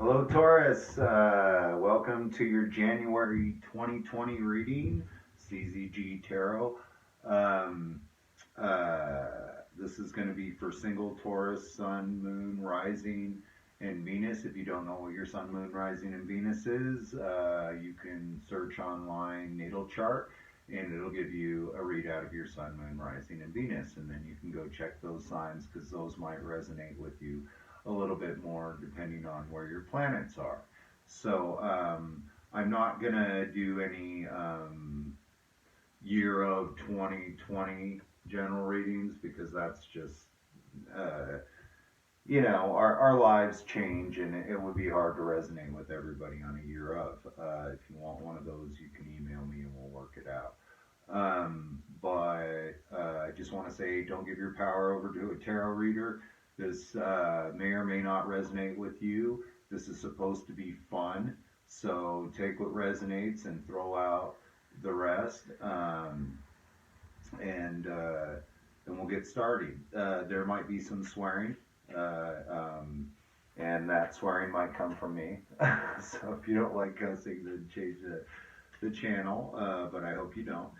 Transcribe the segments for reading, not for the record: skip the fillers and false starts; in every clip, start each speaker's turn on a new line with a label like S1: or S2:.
S1: Hello, Taurus. Welcome to your January 2020 reading, CZG Tarot. Um, this is going to be for single Taurus, Sun, Moon, Rising, and Venus. If you don't know what your Sun, Moon, Rising, and Venus is, you can search online natal chart and it'll give you a readout of your Sun, Moon, Rising, and Venus. And then you can go check those signs because those might resonate with you a little bit more depending on where your planets are. So I'm not going to do any year of 2020 general readings because that's just, our lives change and it would be hard to resonate with everybody on a year of. If you want one of those, you can email me and we'll work it out. But I just want to say don't give your power over to a tarot reader. This may or may not resonate with you. This is supposed to be fun, so take what resonates and throw out the rest, and we'll get started. There might be some swearing, and that swearing might come from me. So if you don't like cussing, then change the channel, but I hope you don't.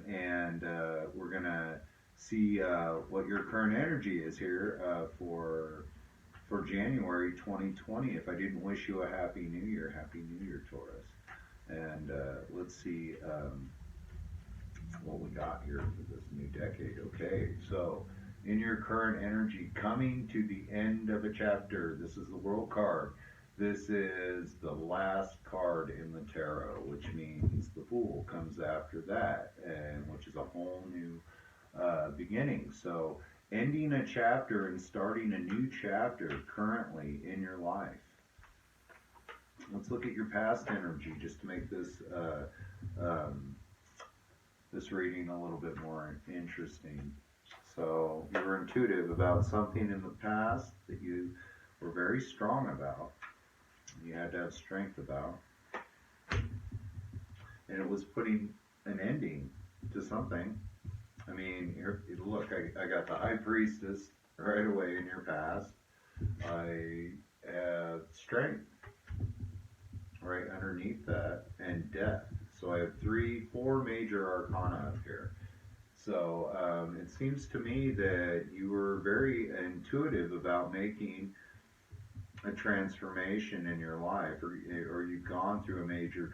S1: And we're going to see what your current energy is here for January 2020. If I didn't wish you a Happy New Year, Taurus. And let's see what we got here for this new decade. Okay, so in your current energy, coming to the end of a chapter, this is the World card. This is the last card in the tarot, which means the Fool comes after that, and which is a whole new beginning. So ending a chapter and starting a new chapter currently in your life. Let's look at your past energy just to make this this reading a little bit more interesting. So you were intuitive about something in the past that you were very strong about. You had to have strength about. And it was putting an ending to something. I mean, here, look, I got the High Priestess right away in your past. I have strength right underneath that, and death. So I have 4 major arcana up here. So it seems to me that you were very intuitive about making a transformation in your life, or you've gone through a major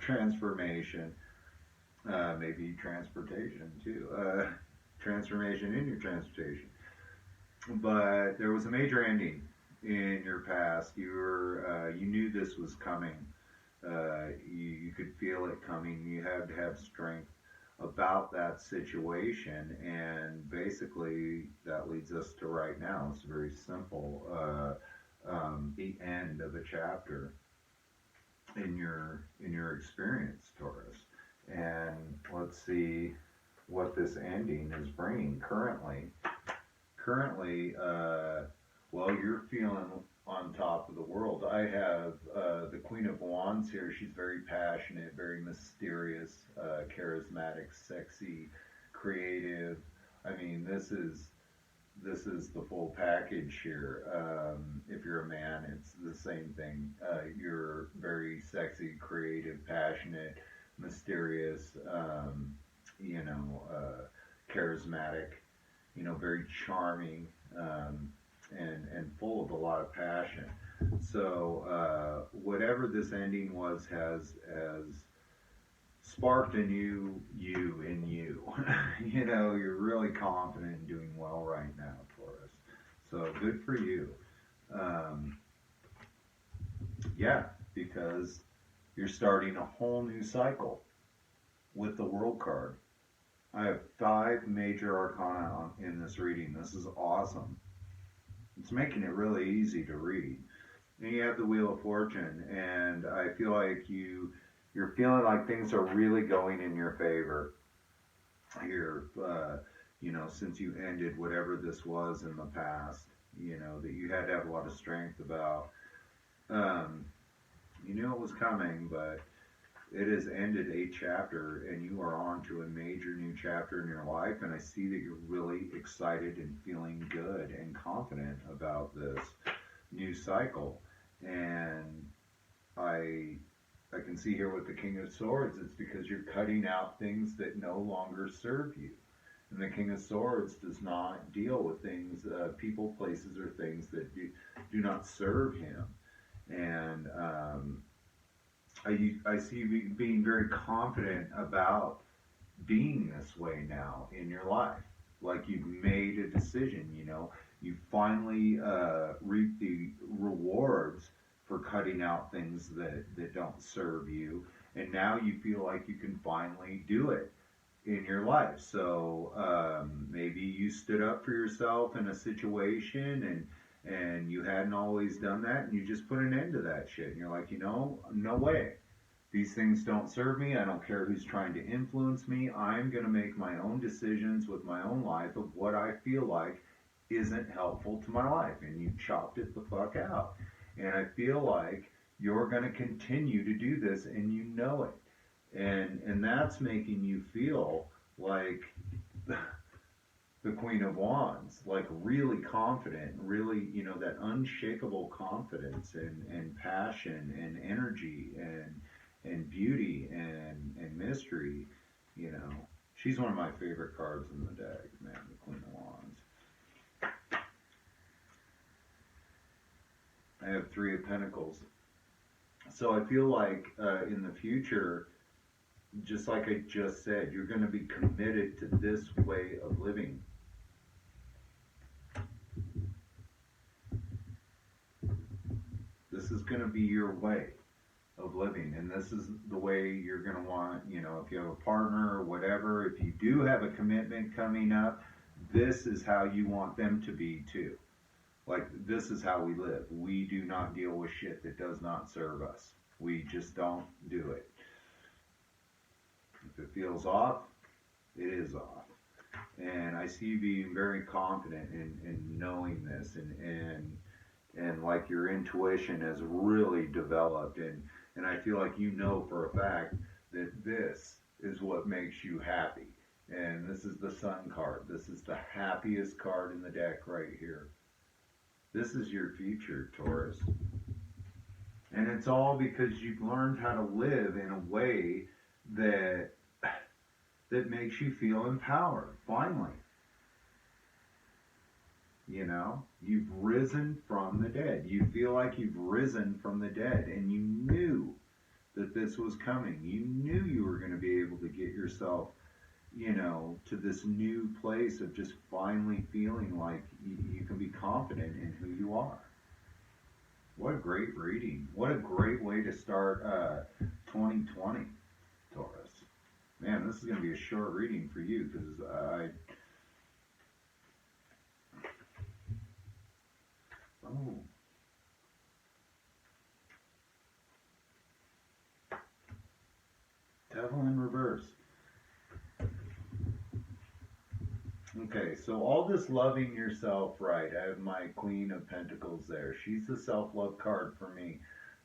S1: transformation. Maybe transportation too. Transformation in your transportation. But there was a major ending in your past. You knew this was coming. You could feel it coming. You had to have strength about that situation, and basically that leads us to right now. It's very simple. The end of a chapter in your experience, Taurus. And let's see what this ending is bringing currently. Well, you're feeling on top of the world. I have the Queen of Wands here. She's very passionate, very mysterious, charismatic, sexy, creative. I mean, this is the full package here. If you're a man, it's the same thing. You're very sexy, creative, passionate, mysterious, charismatic, very charming, and full of a lot of passion. So whatever this ending was has sparked a new you in you. You're really confident and doing well right now, Taurus. So good for you. Yeah, because you're starting a whole new cycle with the World card. I have 5 major arcana in this reading. This is awesome. It's making it really easy to read. And you have the Wheel of Fortune, and I feel like you're feeling like things are really going in your favor here, since you ended whatever this was in the past, that you had to have a lot of strength about. You knew it was coming, but it has ended a chapter, and you are on to a major new chapter in your life, and I see that you're really excited and feeling good and confident about this. new cycle. And I I can see here with the King of Swords, it's because you're cutting out things that no longer serve you. And the King of Swords does not deal with things, people, places, or things that do not serve him. And I see you being very confident about being this way now in your life. Like you've made a decision, you know. You finally reap the rewards for cutting out things that don't serve you. And now you feel like you can finally do it in your life. So maybe you stood up for yourself in a situation and you hadn't always done that and you just put an end to that shit. And you're like, you know, no way. These things don't serve me. I don't care who's trying to influence me. I'm going to make my own decisions with my own life of what I feel like isn't helpful to my life. And you chopped it the fuck out. And I feel like you're going to continue to do this and you know it. And that's making you feel like the Queen of Wands, like really confident, really, you know, that unshakable confidence and passion and energy and beauty and mystery, you know. She's one of my favorite cards in the deck, man, the Queen of Wands. I have Three of Pentacles. So I feel like in the future, just like I just said, you're going to be committed to this way of living. This is going to be your way of living, and this is the way you're going to want, you know, if you have a partner or whatever, if you do have a commitment coming up, this is how you want them to be too. Like, this is how we live. We do not deal with shit that does not serve us. We just don't do it. If it feels off, it is off. And I see you being very confident in knowing this, and like your intuition has really developed, and I feel like you know for a fact that this is what makes you happy. And this is the Sun card. This is the happiest card in the deck right here. This is your future, Taurus. And it's all because you've learned how to live in a way that makes you feel empowered, finally. You know, you've risen from the dead. You feel like you've risen from the dead, and you knew that this was coming. You knew you were going to be able to get yourself, you know, to this new place of just finally feeling like you can be confident in who you are. What a great reading. What a great way to start 2020, Taurus. Man, this is going to be a short reading for you because oh. Devil in reverse. Okay, so all this loving yourself right. I have my Queen of Pentacles there. She's the self-love card for me.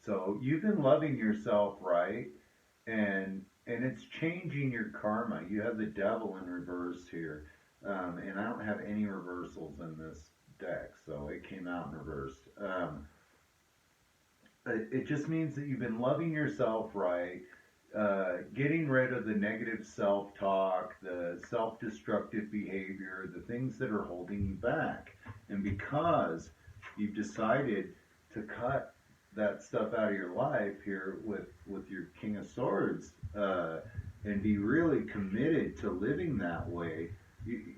S1: So you've been loving yourself right, and it's changing your karma. You have the Devil in reverse here, and I don't have any reversals in this deck, so it came out in reverse. It just means that you've been loving yourself right, getting rid of the negative self-talk, the self-destructive behavior, the things that are holding you back. And because you've decided to cut that stuff out of your life here with your King of Swords, and be really committed to living that way,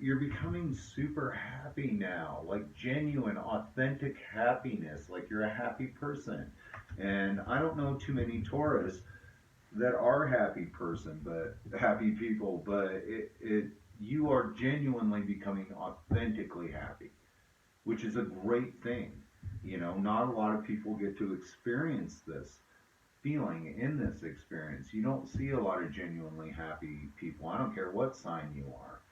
S1: you're becoming super happy now, like genuine, authentic happiness, like you're a happy person. And I don't know too many Taurus that are happy people, but you are genuinely becoming authentically happy, which is a great thing. You know, not a lot of people get to experience this feeling in this experience. You don't see a lot of genuinely happy people. I don't care what sign you are,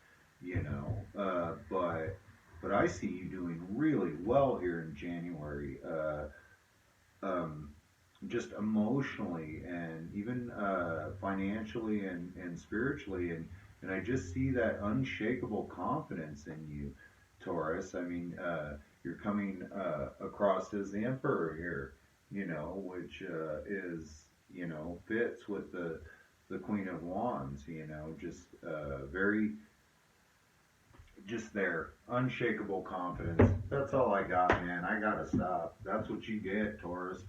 S1: you know, but I see you doing really well here in January. Just emotionally and even financially and spiritually, and I just see that unshakable confidence in you, Taurus. I mean, you're coming across as the Emperor here, which is, fits with the Queen of Wands, just very, just there, unshakable confidence. That's all I got, man. I gotta stop. That's what you get, Taurus.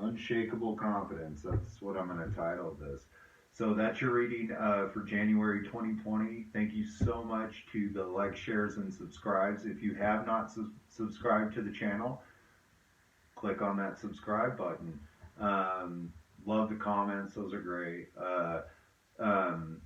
S1: Unshakable confidence. That's what I'm gonna title this. So that's your reading for January 2020. Thank you so much to the like, shares, and subscribes. If you have not subscribed to the channel, click on that subscribe button. Love the comments; those are great. And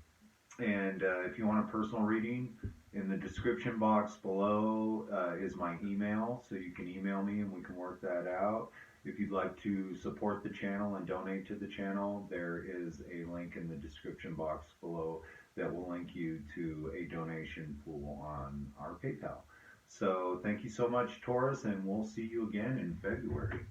S1: if you want a personal reading, in the description box below is my email, so you can email me and we can work that out. If you'd like to support the channel and donate to the channel, there is a link in the description box below that will link you to a donation pool on our PayPal. So thank you so much, Taurus, and we'll see you again in February.